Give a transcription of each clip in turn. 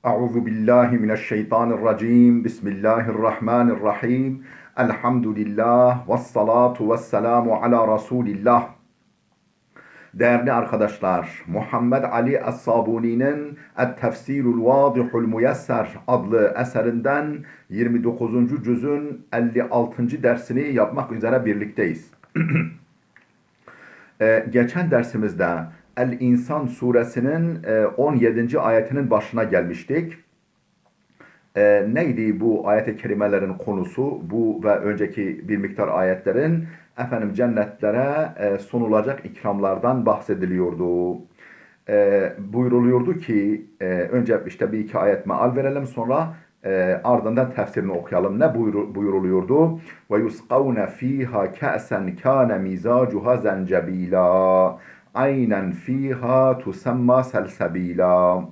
Euzu billahi mineşşeytanirracim. Bismillahirrahmanirrahim. Elhamdülillah ve salatu ve selamu ala Resulillah. Değerli arkadaşlar, Muhammed Ali Es-Sabuni'nin Et-Tefsirul Vadihul Muyesser adlı eserinden 29. cüzün 56. dersini yapmak üzere birlikteyiz. Geçen dersimizde El-İnsan suresinin 17. ayetinin başına gelmiştik. Neydi bu ayet-i kerimelerin konusu? Bu ve önceki bir miktar ayetlerin cennetlere sunulacak ikramlardan bahsediliyordu. Buyruluyordu ki önce işte bir iki ayet meal verelim, sonra ardından tefsirini okuyalım. Ne buyuruluyordu? Ve yusqavne fiha ka'sen kana mizacuha zencebila aynen fiha tusamma salsabila.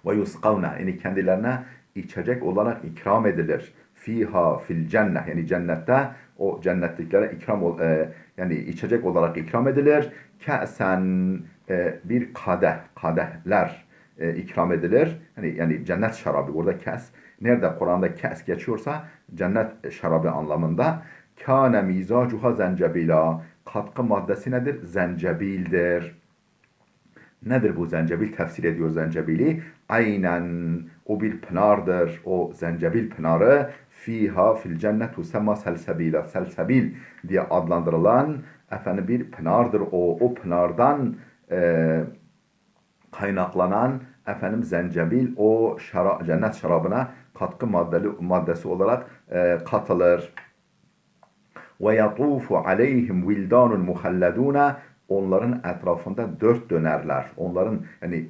Ve yusqavne, yani kendilerine içecek olarak ikram edilir. Fiha fil cennet, yani cennette o cennetliklere yani içecek olarak ikram edilir. Ka'sen, bir kadehler ikram edilir. Yani cennet şarabı. Burada kes, nerede Kur'an'da kes geçiyorsa cennet şarabı anlamında. Kâne mizacuha zencebila. Katkı maddesi nedir? Zencebildir. Nedir bu zencebil? Tefsir ediyor zencebili. Aynen, o bir pınardır. O zencebil pınarı fiha fil cennet tusemma selsebila. Selsebil diye adlandırılan bir pınardır o. O pınardan kaynaklanan zencebil o cennet şarabına katkı maddesi olarak katılır. Ve yatufu aleyhim vildanun muhalladuna. Onların etrafında dört dönerler.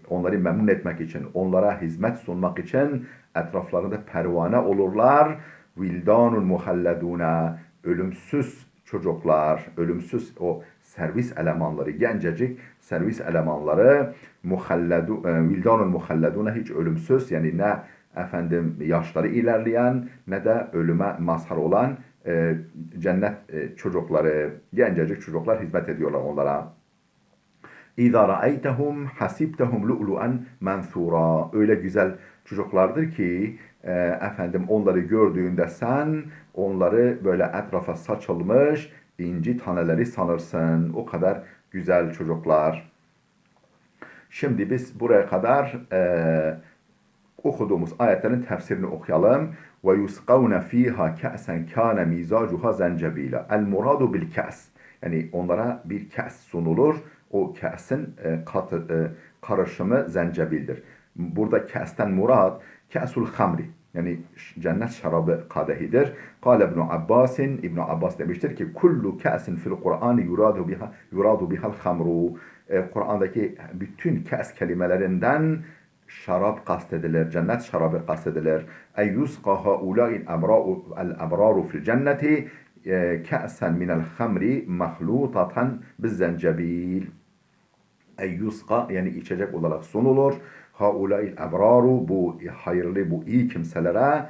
Onları memnun etmek için, onlara hizmet sunmak için etraflarında pervane olurlar. Vildanun muhalladuna. Ölümsüz çocuklar, ölümsüz o servis elemanları, gencecik servis elemanları, vildanun muhalladuna, hiç ölümsüz, yani ne yaşları ilerleyen ne de ölüme mazhar olan cennet çocukları, gencecik çocuklar hizmet ediyorlar onlara. İza ra'aytehum hasibtehum lu'lu'an mansura. Öyle güzel çocuklardır ki onları gördüğünde sen onları böyle etrafa saçılmış inci taneleri sanırsın. O kadar güzel çocuklar. Şimdi biz buraya kadar okuduğumuz ayetlerin tefsirini okuyalım. Ve yusqavne fiha ka'sen kana mizacuha zencebila. El muradu bil ka's. Yani onlara bir kas sunulur. O kas'ın karışımı zencebildir. Burada kas'ten murad ka'sul hamri. Yani cennet şarabı kadehidir. Kale İbn Abbas demiştir ki kullu ka'sin fil Kur'an yuradu bihal hamru. Kur'an'daki bütün kas kelimelerinden şarap kastedilir, cennet şarabı kastedilir. Ey yusqa haulâ'il ebrâru fil cenneti ka'sen minel hamri mahlûtatan bizzencebil. Ey yusqa, yani içecek olarak sunulur. Haulâ'il ebrâru, bu hayırlı, bu iyi kimselere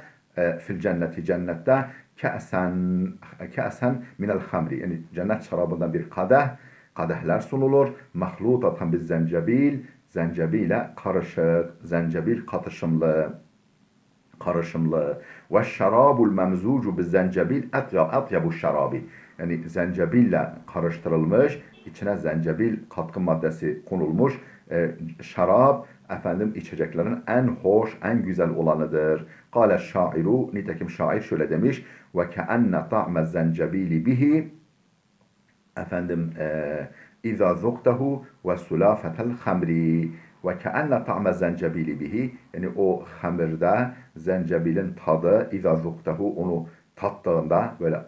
fil cenneti, cennette ka'sen minel hamri, yani cennet şarabından bir kadehler sunulur. Mahlûtatan bizzencebil, zencebile karışık, zencebil karışımlı. Ve şarabul memzucu biz zencebil atyabu şarabi. Yani zencebille karıştırılmış, içine zencebil katkı maddesi konulmuş şarap içeceklerin en hoş, en güzel olanıdır. Kâle şairu, nitekim şair şöyle demiş: ve keenne ta'me zencebili bihi İza zuktehu ve sulafetel hamri ve keenne ta'me zencebili bihi, yani o hamirde zencebilin tadı, İza zuktehu, onu tattığında, böyle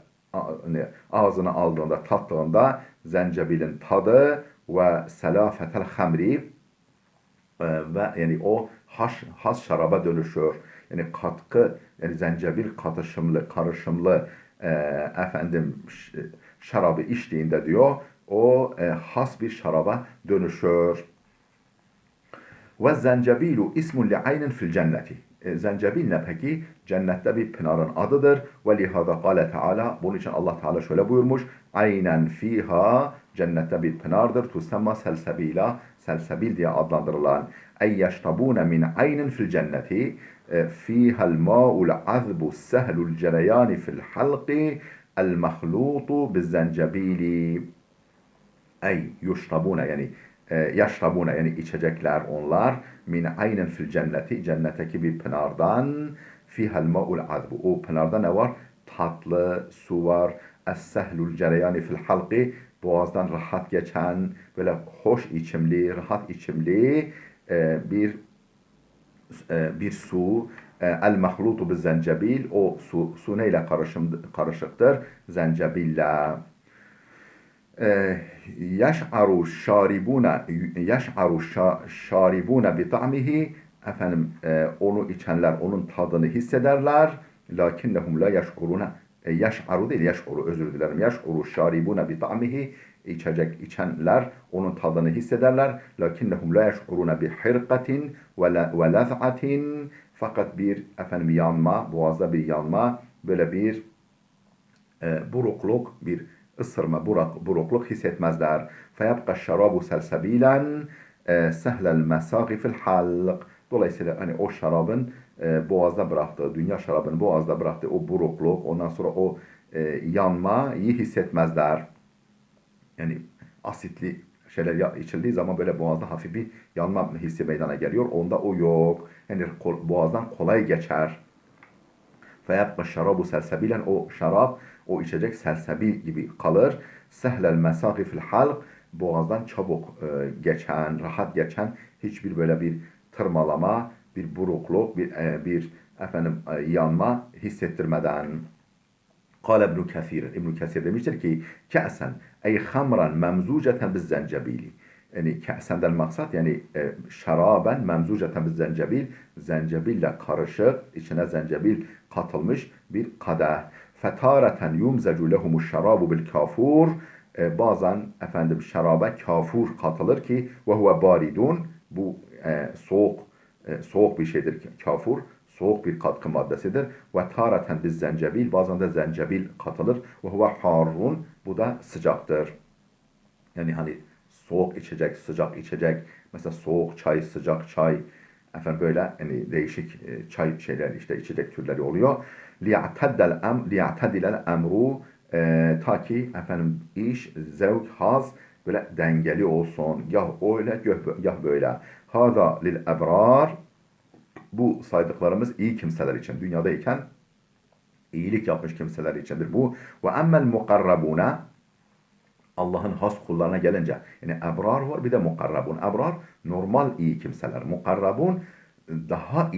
ağzına aldığında, tattığında zencebilin tadı ve selafetel hamri, ve yani o has şaraba dönüşüyor. Yani yani zencebil karışımlı şarabı içtiğinde diyor, o has bir şaraba dönüşür. Ve zencebilu ismun li aynin fil cenneti. Zencebil ne peki? Cennette bir pınarın adıdır. Ve lihaza kâle Teala, bunun için Allah Teala şöyle buyurmuş: aynen fiha, cennette bir pınardır. Tusemma selsebila, selsebil diye adlandırılan ey yeşrabune min aynin fil cenneti fiha'l ma'ul azbu sehlul cereyani fil halqi el mahlutu biz zencebili ey yuşrabune yani yaşrabune yani içecekler onlar min aynin fil cenneti cennetteki bir pınardan fiha'l ma'ul azbu o pınarda ne var? Tatlı su var. Es-sehlul cereyani fil halqi boğazdan rahat geçen böyle hoş içimli, rahat içimli bir su. El mahlutu biz zencebil o su neyle karışıktır? Zencebille. Yeş'aru şaribuna bi ta'mihi efendim onu içenler onun tadını hissederler. Lakinnehum la yeş'uruna yeş'aru değil yeş'uru özür dilerim. Yeş'uru şaribuna bi ta'mihi içecek içenler onun tadını hissederler. Lakinnehum la yeş'uruna bi hirqatin ve lez'atin fakat bir efendim yanma boğazda bir yanma böyle bir burukluk bir ısırma, burukluk hissetmezler. Feyabqa şarabu selsebilen sehlel mesâgi fil halq. Dolayısıyla hani o şarabın boğazda bıraktığı, dünya şarabının boğazda bıraktığı o burukluk, ondan sonra o yanmayı hissetmezler. Yani asitli şeyler içildiği zaman böyle boğazda hafif bir yanma hissi meydana geliyor. Onda o yok. Yani boğazdan kolay geçer. Feyabqa şarabu selsebilen o şarap, o içecek selsebil gibi kalır. Sehlel mesâgi fil halq boğazdan çabuk geçen, rahat geçen hiçbir böyle bir tırmalama, bir burukluk, bir efendim yanma hissettirmeden. Kâle İbn-i Kesir. İbn-i Kesir demiştir ki ke'sen ey hamran memzuceten biz zencebili. Yani ke'senden maksat yani şaraben memzuceten biz zencebil. Zencebille karışık, içine zencebil katılmış bir kadeh. Fetareten yumzecu lehumuş şarabu bil kafur. Bazen efendim şaraba kafur katılır ki ve huve baridun. Bu soğuk bir şeydir kafur. Soğuk bir katkı maddesidir. Ve tareten biz zencebil bazen de zencebil katılır. Ve huve harrun bu da sıcaktır. Yani hani soğuk içecek, sıcak içecek. Mesela soğuk çay, sıcak çay. Efendim böyle hani değişik çay şeyler işte içecek türleri oluyor. Li'atadilel emru ta ki efendim iş, zevk, haz böyle dengeli olsun. Gah öyle, gah böyle. Hada lil ebrar bu saydıklarımız iyi kimseler için. Dünyadayken iyilik yapmış kimseler içindir bu. Ve emmel mukarrabuna Allah'ın has kullarına gelince yani ebrar var bir de mukarrabun. Ebrar normal iyi kimseler. Mukarrabun daha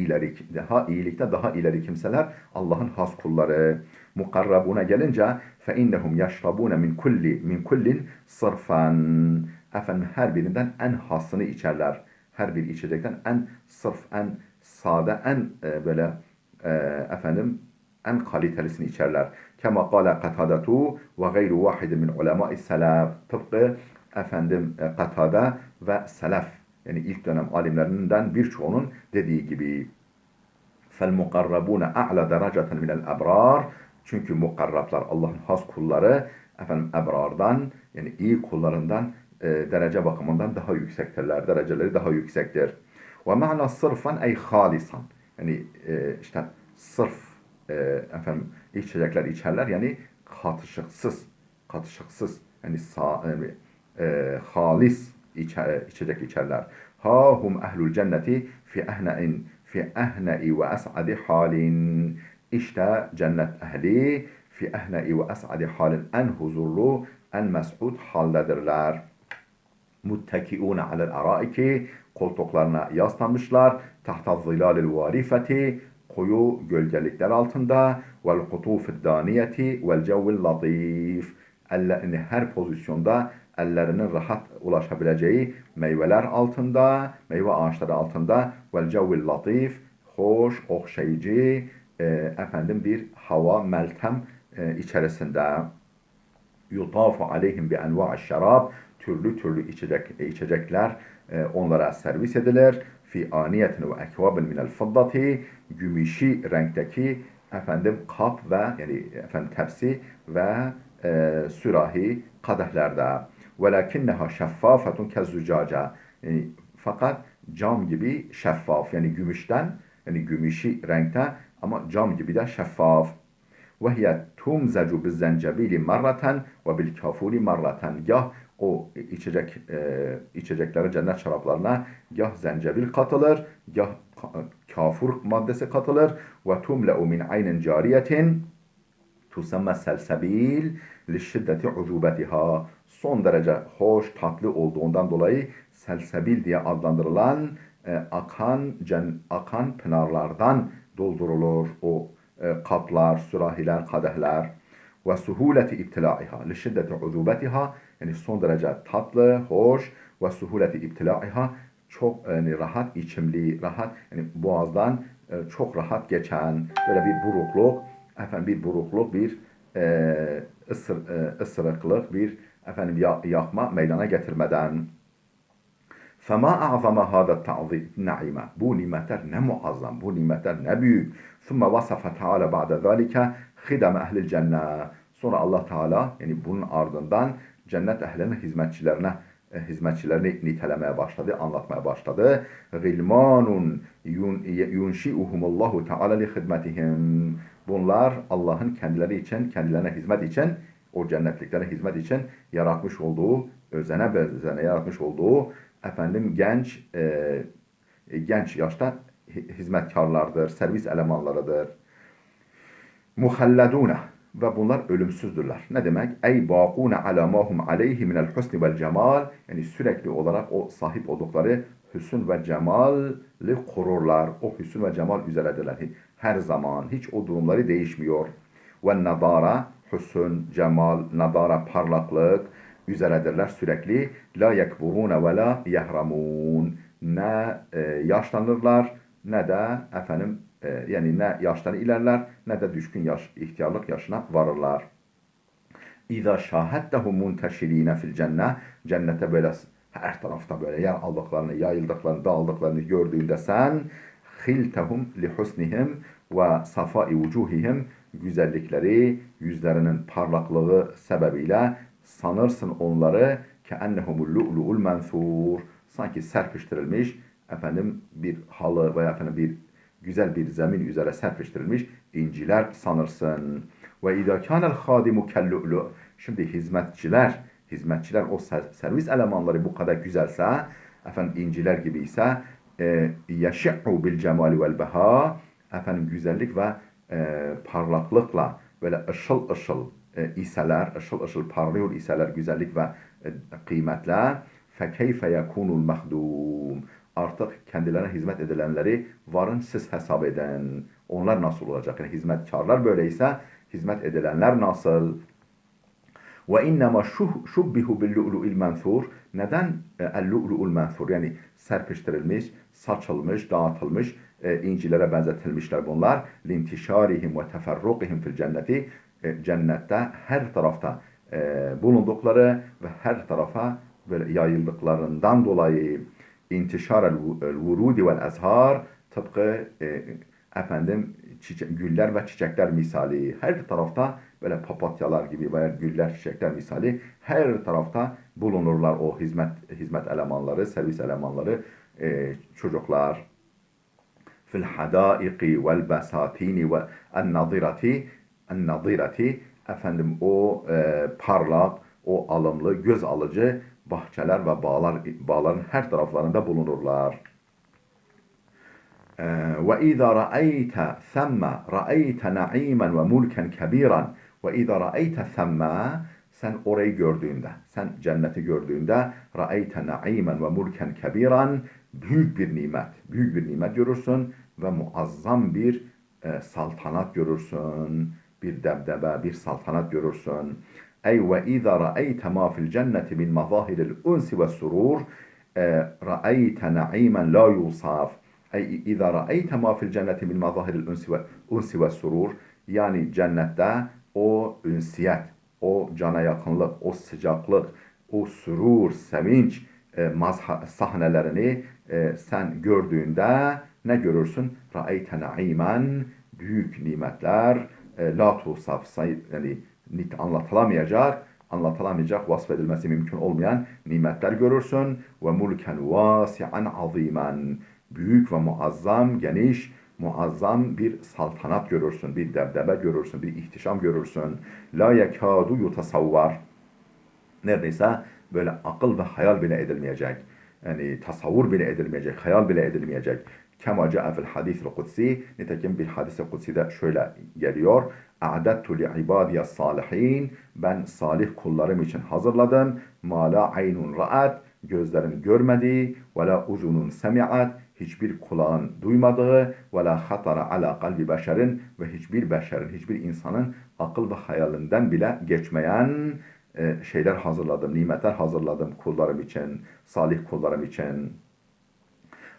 iyilikte daha ileri kimseler Allah'ın has kulları. Mukarrabuna gelince fe innehum yeşrabune min kullin sırfan. Efendim her birinden en hasını içerler. Her bir içecekten en sırf, en sade, en böyle efendim en kalitelisini içerler. Kema kâle Katâdetu ve gayru vahidin min ulemâ'i selef. Tıpkı efendim Katade ve selef yani ilk dönem alimlerinden birçoğunun dediği gibi. Fel mukarrabûne a'la dereceten minel ebrar. Çünkü mukarrablar Allah'ın has kulları efendim ebrardan yani iyi kullarından derece bakımından daha yüksektirler. Dereceleri daha yüksektir. Ve ma'na sırfan ey halisan. Yani işte sırf efendim içecekler içerler yani katışıksız yani halis içecek içerler. Ha hum ehlul cenneti fi ehne'i ve es'adi halin. İşte cennet ehli fi ehne'i ve es'adi halin en huzurlu, en mes'ud haldedirler. Muttekiune alel araiki koltuklarına yaslanmışlar. Tahta zilalil varifeti koyu gölgelikler altında vel kutufid daniyeti vel cevvil latif ellerini her pozisyonda ellerinin rahat ulaşabileceği meyveler altında, meyve ağaçları altında vel cevvil latif hoş, okşayıcı efendim bir hava meltem içerisinde yutafu aleyhim bi enva'i şarab türlü içecekler onlara servis edilir. Fi aniyetin ve ekvabin minel fiddati gümüşi renkteki efendim kap ve yani efendim tepsi ve sürahi kadehlerde. Velakinneha şeffafetun kezzucaca. Fakat cam gibi şeffaf, yani gümüşten, yani gümüşü renkte ama cam gibi de şeffaf. وَهِيَ تُمْزَجُ بِالزَّنْجَبِيلِ مَرَّةً وَبِالْكَافُورِ مَرَّةً. Gah o içecekleri, cennet şaraplarına gah zencebil katılır, gah kafur maddesi katılır. وَتُمْلَأُ مِنْ عَيْنٍ جَارِيَةٍ تُسَمَّ سَلْسَبِيل لِشِّدَّةِ عُذُوبَتِهَا. Son derece hoş, tatlı olduğundan dolayı selsebil diye adlandırılan akan pınarlardan doldurulur o kaplar, sürahiler, kadehler. Ve suhuleti ibtilaiha li şiddeti uzubetiha, yani son derece tatlı, hoş, ve suhuleti ibtilaiha, çok yani rahat içimli, rahat, yani boğazdan çok rahat geçen böyle bir burukluk, bir burukluk, bir ısırıklık, bir yakma meydana getirmeden. فَمَا أَعْظَمَ هَذَا النَّعِيمَ. Bu nimetler ne muazzam, bu nimetler ne büyük. ثُمَّ وَصَفَ تَعَالَ بَعْدَ ذَٰلِكَ خِدَمَ اَهْلِ الْجَنَّةِ. Sonra Allah Teala, yani bunun ardından cennet ehlinin hizmetçilerini nitelemeye başladı, anlatmaya başladı. غِلْمَانٌ يُنْشِئُهُمُ اللّٰهُ تَعَالَ لِخِدْمَتِهِمْ. Bunlar Allah'ın kendilerine hizmet için, o cennetliklere hizmet için yaratmış olduğu, özene bezene yaratmış olduğu genç yaşta hizmetkarlardır, servis elemanlarıdır. Muhalladune, ve bunlar ölümsüzdürler. Ne demek? Ey baqune ala ma hum aleyhi minel husni vel cemal, yani sürekli olarak o sahip oldukları hüsn ve cemali korurlar. O hüsn ve cemal üzeredirler. Her zaman hiç o durumları değişmiyor. Ve nadara, hüsn, cemal, nadara, parlaklık üzeredirler sürekli. La yekburune ve la yehramun. Ne yaşlanırlar ne de yani ne yaşları ilerler ne de düşkün ihtiyarlık yaşına varırlar. İza şahettehum munteşirine fil cennet. Cennete böyle her tarafta böyle yer aldıklarını, yayıldıklarını, dağıldıklarını gördüğünde sen hiltehum li husnihim ve safai vucuhihim, güzellikleri, yüzlerinin parlaklığı sebebiyle sanırsın onları keennehumul lu'lu'ul mensur, sanki serpiştirilmiş bir halı veya bir güzel bir zemin üzere serpiştirilmiş inciler sanırsın. Ve izâ kânel hâdimu kellu'lu. Şimdi hizmetçiler o servis elemanları bu kadar güzelse, inciler gibi ise yeşi'u bil cemali vel beha, güzellik ve parlaklıkla böyle ışıl ışıl iseler, ışıl ışıl parlıyor iseler, güzellik ve kıymetle, fekeyfe yekunul mahdum. Artık kendilerine hizmet edilenleri varın siz hesap edin. Onlar nasıl olacak? Yani hizmetkarlar böyleyse hizmet edilenler nasıl? Ve innema şubbihu bil lu'lu'il mensur. Neden el-lu'lu'ul mensur? Yani serpiştirilmiş, saçılmış, dağıtılmış incilere benzetilmişler bunlar. Lintişarihim ve teferrukihim fil cenneti. Cennette her tarafta bulundukları ve her tarafa böyle yayıldıklarından dolayı intişar el-vurudi vel azhar, tıpkı güller ve çiçekler misali, her tarafta böyle papatyalar gibi veya güller, çiçekler misali her tarafta bulunurlar o hizmet elemanları, servis elemanları, çocuklar. Fil hadaiki vel besatini ve en-nadirati, o parlak, o alımlı, göz alıcı bahçeler ve bağların her taraflarında bulunurlar. وَإِذَا رَأَيْتَ ثَمَّ رَأَيْتَ نَعِيمًا وَمُلْكًا كَبِيرًا. وَإِذَا رَأَيْتَ ثَمَّ, sen orayı gördüğünde, sen cenneti gördüğünde, رَأَيْتَ نَعِيمًا وَمُلْكًا كَبِيرًا, büyük bir nimet görürsün ve muazzam bir saltanat görürsün, bir debdebe, bir saltanat görürsün. Ey ve izâ ra'eyte mâ fil cenneti min mazâhiril unsi ve surur, ra'eyte na'imen la yusaf. Ey izâ ra'eyte mâ fil cenneti min mazâhiril unsi ve surur, yani cennette o ünsiyet, o cana yakınlık, o sıcaklık, o surur, sevinç sahnelerini sen gördüğünde ne görürsün? Ra'eyte na'imen, büyük nimetler, la tusaf, yani anlatılamayacak anlatılamayacak, vasfedilmesi mümkün olmayan nimetler görürsün. Ve mulken vasi'an azimen. Büyük ve muazzam, geniş, muazzam bir saltanat görürsün, bir debdebe görürsün, bir ihtişam görürsün. La yekadu yutasavvar. Neredeyse böyle akıl ve hayal bile edilmeyecek. Yani tasavvur bile edilmeyecek, hayal bile edilmeyecek. Kema ca'a fil hadis-i kudsi. Nitekim bir hadis-i kudside şöyle geliyor. A'dattu li ibadiyas salihin. Ben salih kullarım için hazırladım. Ma la aynun ra'at. Gözlerin görmediği. Ve la uzunun semi'at. Hiçbir kulağın duymadığı. Ve la hatara ala kalbi beşerin. Ve hiçbir beşerin, hiçbir insanın akıl ve hayalinden bile geçmeyen şeyler hazırladım, nimetler hazırladım kullarım için, salih kullarım için.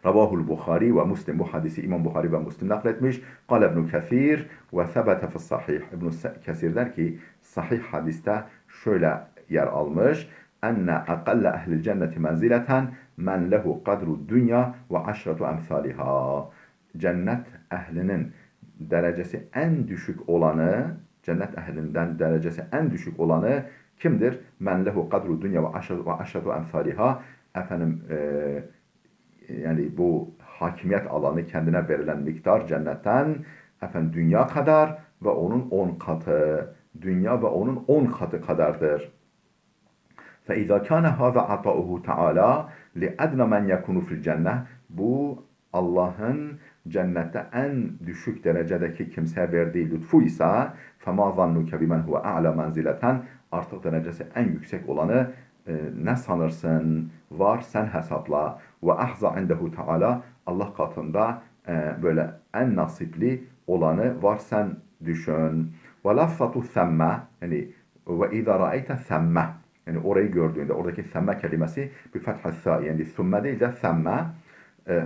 Ravahul Bukhari ve Müslim, bu hadisi İmam Bukhari ve Müslim nakletmiş. Kale İbn Kesir ve sebete fis sahih. İbn Kesir der ki sahih hadiste şöyle yer almış. Enne aqalla ehlil cenneti menzileten men lehu kadru dünya ve aşretu emsaliha. Cennet ehlinin derecesi en düşük olanı, cennet ehlinden derecesi en düşük olanı kimdir? Men lehu kadru dünya ve aşretu emsaliha. Efendim yani bu hakimiyet alanı, kendine verilen miktar cennetten efendim dünya kadar ve onun 10 katı. Dünya ve onun 10 katı kadardır. فَاِذَا كَانَ هَذَا عَطَاؤُهُ تَعَالَى لِأَدْنَ مَنْ يَكُنُ فِي الْجَنَّةِ. Bu Allah'ın cennette en düşük derecedeki kimseye verdiği lütfu ise فَمَا ظَنُّكَ بِمَنْ هُوَ أَعْلَى مَنْزِلَةً. Artık derecesi en yüksek olanı ne sanırsın? Var, sen hesapla. Ve ahza indehu Teala. Allah katında böyle en nasipli olanı var, sen düşün. Ve lafzatu themme, yani ve izâ ra'eyte themme, yani orayı gördüğünde, oradaki themme kelimesi bir fethâ, yani thumme değil de themme,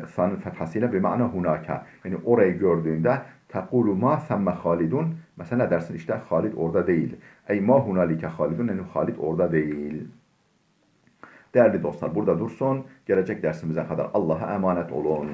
sanın fethasıyla bir mana hunaka. Yani orayı gördüğünde tekulu ma themme halidun. Mesela ne dersin? İşte Halid orada değil. Ey ma hunalike halidun. Yani Halid orada değil. Değerli dostlar, burada dursun. Gelecek dersimize kadar Allah'a emanet olun.